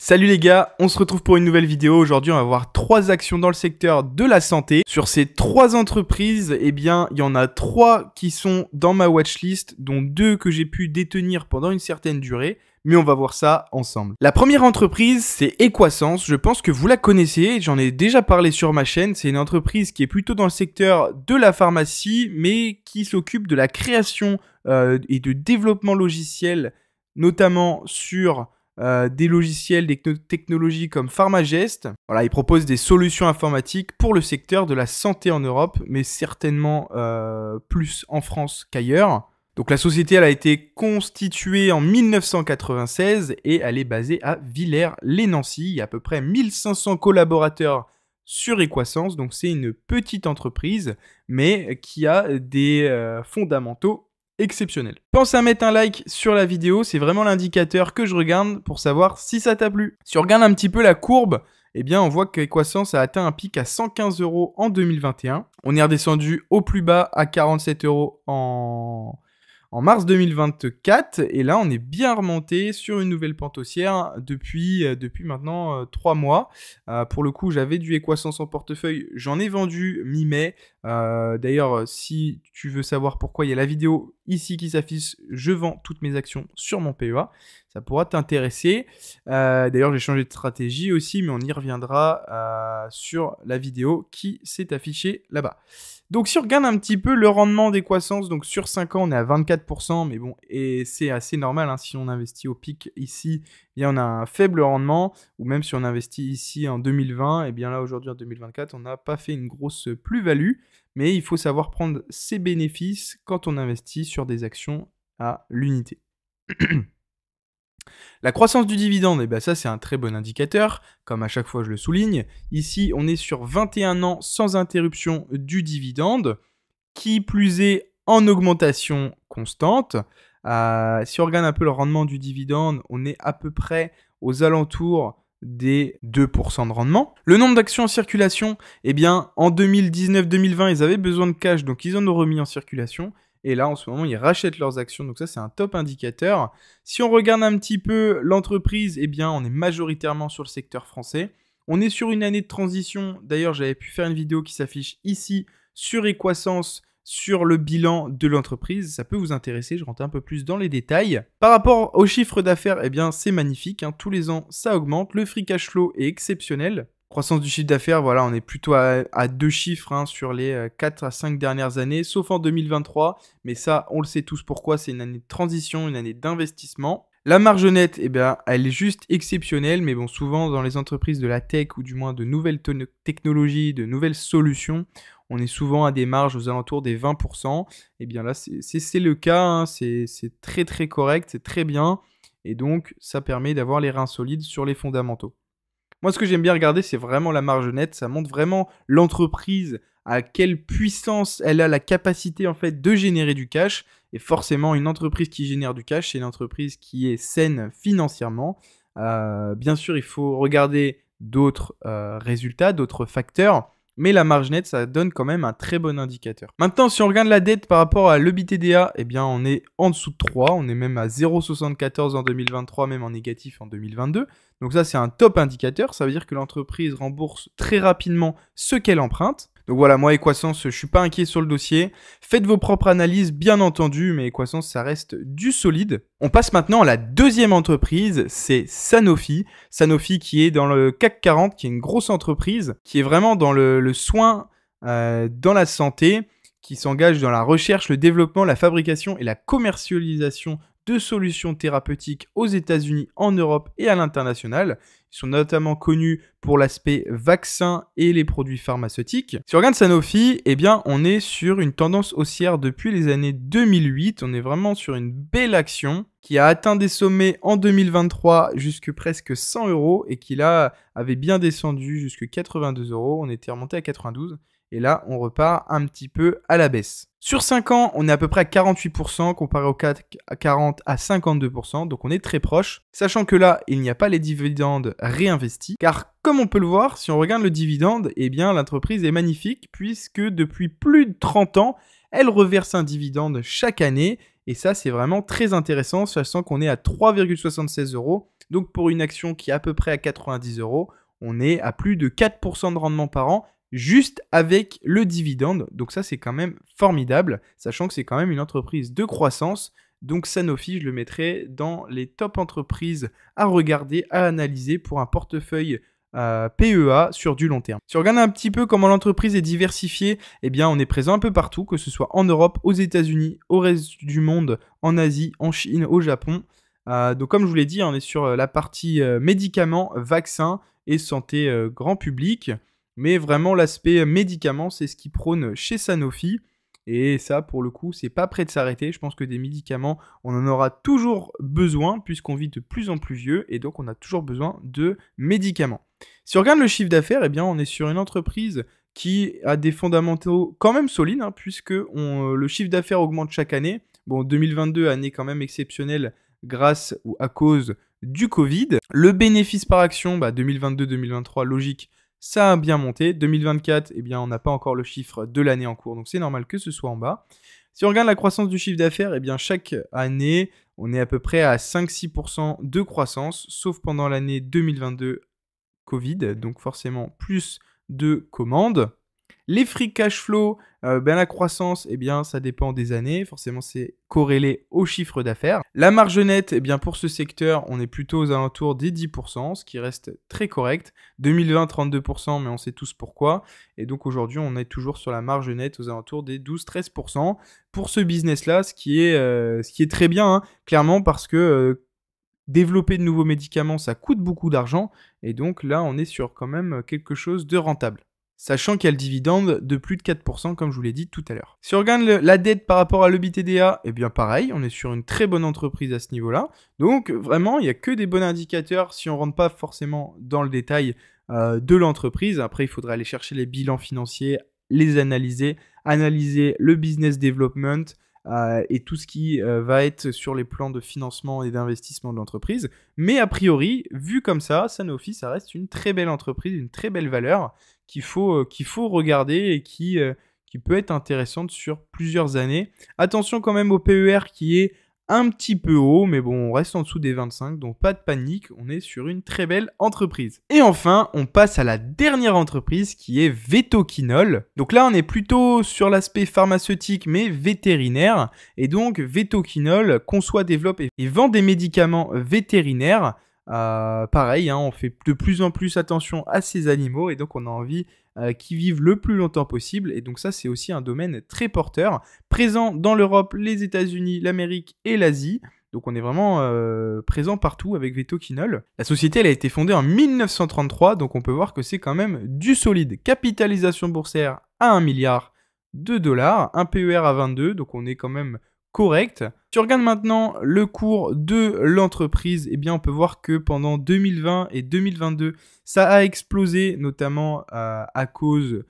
Salut les gars, on se retrouve pour une nouvelle vidéo. Aujourd'hui, on va voir 3 actions dans le secteur de la santé. Sur ces 3 entreprises, eh bien, il y en a 3 qui sont dans ma watchlist, dont 2 que j'ai pu détenir pendant une certaine durée. Mais on va voir ça ensemble. La première entreprise, c'est Equasens. Je pense que vous la connaissez, j'en ai déjà parlé sur ma chaîne. C'est une entreprise qui est plutôt dans le secteur de la pharmacie, mais qui s'occupe de la création et de développement logiciel, notamment sur des logiciels, des technologies comme Pharmagest. Voilà, ils proposent des solutions informatiques pour le secteur de la santé en Europe, mais certainement plus en France qu'ailleurs. Donc la société, elle a été constituée en 1996 et elle est basée à Villers-lès-Nancy. Il y a à peu près 1500 collaborateurs sur Equasens, donc c'est une petite entreprise, mais qui a des fondamentaux exceptionnel. Pense à mettre un like sur la vidéo, c'est vraiment l'indicateur que je regarde pour savoir si ça t'a plu. Si on regarde un petit peu la courbe, eh bien on voit qu'Equasens a atteint un pic à 115 € en 2021. On est redescendu au plus bas à 47 € en mars 2024, et là on est bien remonté sur une nouvelle pente haussière depuis maintenant 3 mois. Pour le coup, j'avais du Equasens en portefeuille, j'en ai vendu mi-mai. D'ailleurs, si tu veux savoir pourquoi, il y a la vidéo ici qui s'affiche. Je vends toutes mes actions sur mon PEA, ça pourra t'intéresser. D'ailleurs, j'ai changé de stratégie aussi, mais on y reviendra sur la vidéo qui s'est affichée là-bas. Donc si on regarde un petit peu le rendement d'Equasens, donc sur 5 ans on est à 24%, mais bon, et c'est assez normal, hein, si on investit au pic ici, eh bien on a un faible rendement, ou même si on investit ici en 2020, et bien là aujourd'hui en 2024 on n'a pas fait une grosse plus-value, mais il faut savoir prendre ses bénéfices quand on investit sur des actions à l'unité. La croissance du dividende, eh ben ça c'est un très bon indicateur, comme à chaque fois je le souligne. Ici, on est sur 21 ans sans interruption du dividende, qui plus est en augmentation constante. Si on regarde un peu le rendement du dividende, on est à peu près aux alentours des 2% de rendement. Le nombre d'actions en circulation, eh bien en 2019-2020, ils avaient besoin de cash, donc ils en ont remis en circulation. Et là, en ce moment, ils rachètent leurs actions. Donc ça, c'est un top indicateur. Si on regarde un petit peu l'entreprise, eh bien, on est majoritairement sur le secteur français. On est sur une année de transition. D'ailleurs, j'avais pu faire une vidéo qui s'affiche ici sur Equasens, sur le bilan de l'entreprise. Ça peut vous intéresser. Je rentre un peu plus dans les détails. Par rapport au chiffre d'affaires, eh bien, c'est magnifique, hein. Tous les ans, ça augmente. Le free cash flow est exceptionnel. Croissance du chiffre d'affaires, voilà, on est plutôt à 2 chiffres, hein, sur les 4 à 5 dernières années, sauf en 2023. Mais ça, on le sait tous pourquoi, c'est une année de transition, une année d'investissement. La marge nette, eh bien, elle est juste exceptionnelle, mais bon, souvent dans les entreprises de la tech ou du moins de nouvelles technologies, de nouvelles solutions, on est souvent à des marges aux alentours des 20%. Eh bien là, c'est le cas, hein, c'est très très correct, c'est très bien. Et donc, ça permet d'avoir les reins solides sur les fondamentaux. Moi, ce que j'aime bien regarder, c'est vraiment la marge nette. Ça montre vraiment l'entreprise, à quelle puissance elle a la capacité en fait de générer du cash. Et forcément, une entreprise qui génère du cash, c'est une entreprise qui est saine financièrement. Bien sûr, il faut regarder d'autres résultats, d'autres facteurs. Mais la marge nette, ça donne quand même un très bon indicateur. Maintenant, si on regarde la dette par rapport à l'EBITDA, eh bien, on est en dessous de 3. On est même à 0,74 en 2023, même en négatif en 2022. Donc ça, c'est un top indicateur. Ça veut dire que l'entreprise rembourse très rapidement ce qu'elle emprunte. Donc voilà, moi, Equasens, je ne suis pas inquiet sur le dossier. Faites vos propres analyses, bien entendu, mais Equasens, ça reste du solide. On passe maintenant à la deuxième entreprise, c'est Sanofi. Sanofi qui est dans le CAC 40, qui est une grosse entreprise, qui est vraiment dans le soin, dans la santé, qui s'engage dans la recherche, le développement, la fabrication et la commercialisation de solutions thérapeutiques aux États-Unis, en Europe et à l'international. Ils sont notamment connus pour l'aspect vaccin et les produits pharmaceutiques. Si on regarde Sanofi, eh bien, on est sur une tendance haussière depuis les années 2008. On est vraiment sur une belle action qui a atteint des sommets en 2023 jusque presque 100 € et qui là avait bien descendu jusque 82 €. On était remonté à 92. Et là, on repart un petit peu à la baisse. Sur 5 ans, on est à peu près à 48%, comparé au CAC 40 à 52%, donc on est très proche. Sachant que là, il n'y a pas les dividendes réinvestis, car comme on peut le voir, si on regarde le dividende, eh bien l'entreprise est magnifique, puisque depuis plus de 30 ans, elle reverse un dividende chaque année, et ça c'est vraiment très intéressant, sachant qu'on est à 3,76 € Donc pour une action qui est à peu près à 90 €, on est à plus de 4% de rendement par an juste avec le dividende. Donc ça, c'est quand même formidable, sachant que c'est quand même une entreprise de croissance. Donc Sanofi, je le mettrai dans les top entreprises à regarder, à analyser pour un portefeuille PEA sur du long terme. Si on regarde un petit peu comment l'entreprise est diversifiée, eh bien on est présent un peu partout, que ce soit en Europe, aux États-Unis, au reste du monde, en Asie, en Chine, au Japon. Donc comme je vous l'ai dit, on est sur la partie médicaments, vaccins et santé grand public. Mais vraiment, l'aspect médicaments, c'est ce qui prône chez Sanofi. Et ça, pour le coup, c'est pas prêt de s'arrêter. Je pense que des médicaments, on en aura toujours besoin puisqu'on vit de plus en plus vieux et donc on a toujours besoin de médicaments. Si on regarde le chiffre d'affaires, eh bien, on est sur une entreprise qui a des fondamentaux quand même solides, puisque le chiffre d'affaires augmente chaque année. Bon, 2022, année quand même exceptionnelle grâce ou à cause du Covid. Le bénéfice par action, 2022-2023, logique, ça a bien monté. 2024, eh bien, on n'a pas encore le chiffre de l'année en cours, donc c'est normal que ce soit en bas. Si on regarde la croissance du chiffre d'affaires, eh bien, chaque année, on est à peu près à 5-6% de croissance, sauf pendant l'année 2022 Covid, donc forcément plus de commandes. Les free cash flow, la croissance, eh bien, ça dépend des années. Forcément, c'est corrélé au chiffre d'affaires. La marge nette, eh bien, pour ce secteur, on est plutôt aux alentours des 10%, ce qui reste très correct. 2020, 32%, mais on sait tous pourquoi. Et donc, aujourd'hui, on est toujours sur la marge nette aux alentours des 12-13%. Pour ce business-là, ce qui est très bien, clairement, parce que développer de nouveaux médicaments, ça coûte beaucoup d'argent. Et donc, là, on est sur quand même quelque chose de rentable. Sachant qu'il y a le dividende de plus de 4%, comme je vous l'ai dit tout à l'heure. Si on regarde la dette par rapport à l'EBITDA, eh bien pareil, on est sur une très bonne entreprise à ce niveau-là. Donc vraiment, il n'y a que des bons indicateurs si on ne rentre pas forcément dans le détail de l'entreprise. Après, il faudrait aller chercher les bilans financiers, les analyser le business development, et tout ce qui va être sur les plans de financement et d'investissement de l'entreprise. Mais a priori, vu comme ça, Sanofi, ça reste une très belle entreprise, une très belle valeur qu'il faut regarder et qui peut être intéressante sur plusieurs années. Attention quand même au PER qui est un petit peu haut, mais bon, on reste en dessous des 25, donc pas de panique, on est sur une très belle entreprise. Et enfin, on passe à la dernière entreprise qui est Vetoquinol. Donc là, on est plutôt sur l'aspect pharmaceutique, mais vétérinaire. Et donc, Vetoquinol conçoit, développe et vend des médicaments vétérinaires. Pareil, on fait de plus en plus attention à ces animaux et donc on a envie qu'ils vivent le plus longtemps possible. Et donc ça, c'est aussi un domaine très porteur, présent dans l'Europe, les États-Unis, l'Amérique et l'Asie. Donc on est vraiment présent partout avec Vetoquinol. La société, elle a été fondée en 1933, donc on peut voir que c'est quand même du solide. Capitalisation boursière à 1 milliard de dollars, un PER à 22, donc on est quand même correct. Si on regarde maintenant le cours de l'entreprise, eh bien on peut voir que pendant 2020 et 2022, ça a explosé, notamment à cause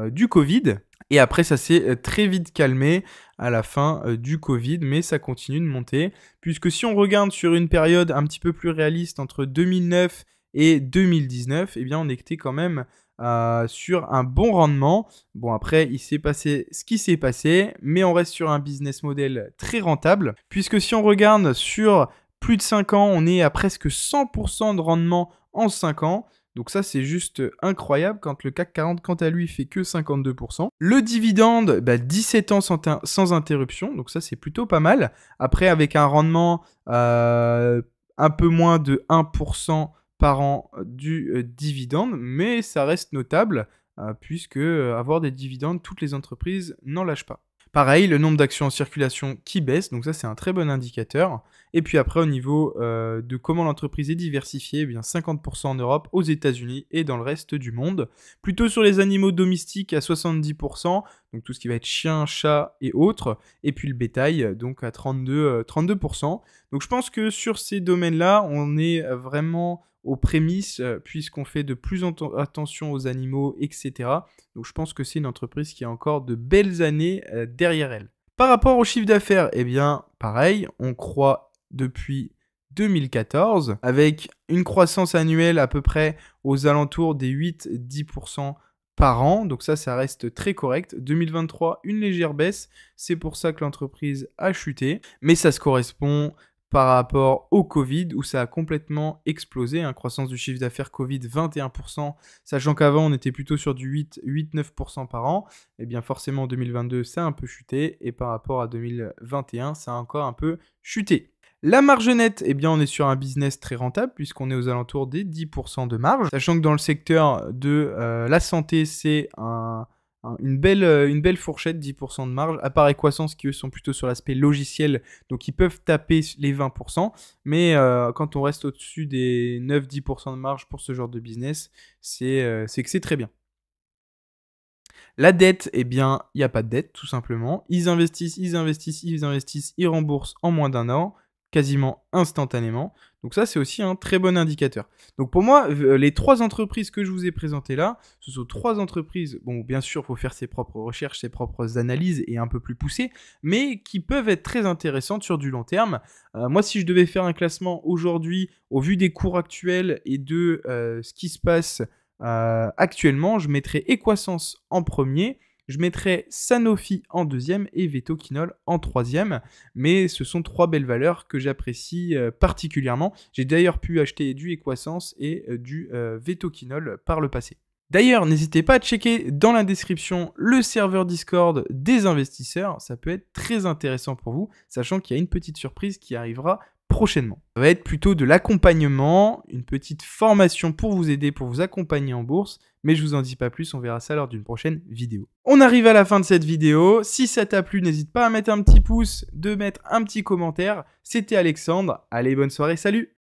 du Covid. Et après, ça s'est très vite calmé à la fin du Covid, mais ça continue de monter. Puisque si on regarde sur une période un petit peu plus réaliste entre 2009 et 2019, eh bien on était quand même sur un bon rendement. Bon, après, il s'est passé ce qui s'est passé, mais on reste sur un business model très rentable, puisque si on regarde sur plus de 5 ans, on est à presque 100% de rendement en 5 ans. Donc ça, c'est juste incroyable quand le CAC 40, quant à lui, fait que 52%. Le dividende, 17 ans sans interruption, donc ça, c'est plutôt pas mal. Après, avec un rendement un peu moins de 1% par an du dividende, mais ça reste notable puisque avoir des dividendes, toutes les entreprises n'en lâchent pas. Pareil, le nombre d'actions en circulation qui baisse, donc ça c'est un très bon indicateur. Et puis après au niveau de comment l'entreprise est diversifiée, eh bien 50% en Europe, aux États-Unis et dans le reste du monde. Plutôt sur les animaux domestiques à 70%, donc tout ce qui va être chien, chat et autres. Et puis le bétail, donc à 32%. Donc je pense que sur ces domaines-là, on est vraiment aux prémices, puisqu'on fait de plus attention aux animaux, etc. Donc je pense que c'est une entreprise qui a encore de belles années derrière elle. Par rapport au chiffre d'affaires, eh bien pareil, on croît depuis 2014 avec une croissance annuelle à peu près aux alentours des 8-10% par an. Donc ça reste très correct. 2023, une légère baisse. C'est pour ça que l'entreprise a chuté. Mais ça se correspond par rapport au Covid où ça a complètement explosé, hein. Croissance du chiffre d'affaires Covid 21%, sachant qu'avant on était plutôt sur du 8-9% par an. Et bien forcément en 2022 ça a un peu chuté et par rapport à 2021 ça a encore un peu chuté. La marge nette, eh bien on est sur un business très rentable puisqu'on est aux alentours des 10% de marge, sachant que dans le secteur de la santé c'est une belle fourchette, 10% de marge, à part Equasens qui eux sont plutôt sur l'aspect logiciel, donc ils peuvent taper les 20%, mais quand on reste au-dessus des 9-10% de marge pour ce genre de business, c'est que c'est très bien. La dette, eh bien, il n'y a pas de dette, tout simplement. Ils investissent, ils remboursent en moins d'un an, quasiment instantanément. Donc ça, c'est aussi un très bon indicateur. Donc pour moi, les 3 entreprises que je vous ai présentées là, ce sont 3 entreprises, bon, bien sûr, il faut faire ses propres recherches, ses propres analyses et un peu plus poussées, mais qui peuvent être très intéressantes sur du long terme. Moi, si je devais faire un classement aujourd'hui, au vu des cours actuels et de ce qui se passe actuellement, je mettrais Equasens en premier, je mettrais Sanofi en deuxième et Vetoquinol en troisième. Mais ce sont 3 belles valeurs que j'apprécie particulièrement. J'ai d'ailleurs pu acheter du Equasens et du Vetoquinol par le passé. D'ailleurs, n'hésitez pas à checker dans la description le serveur Discord des investisseurs. Ça peut être très intéressant pour vous, sachant qu'il y a une petite surprise qui arrivera prochainement. Ça va être plutôt de l'accompagnement, une petite formation pour vous aider, pour vous accompagner en bourse, mais je vous en dis pas plus, on verra ça lors d'une prochaine vidéo. On arrive à la fin de cette vidéo. Si ça t'a plu, n'hésite pas à mettre un petit pouce, de mettre un petit commentaire. C'était Alexandre. Allez, bonne soirée, salut!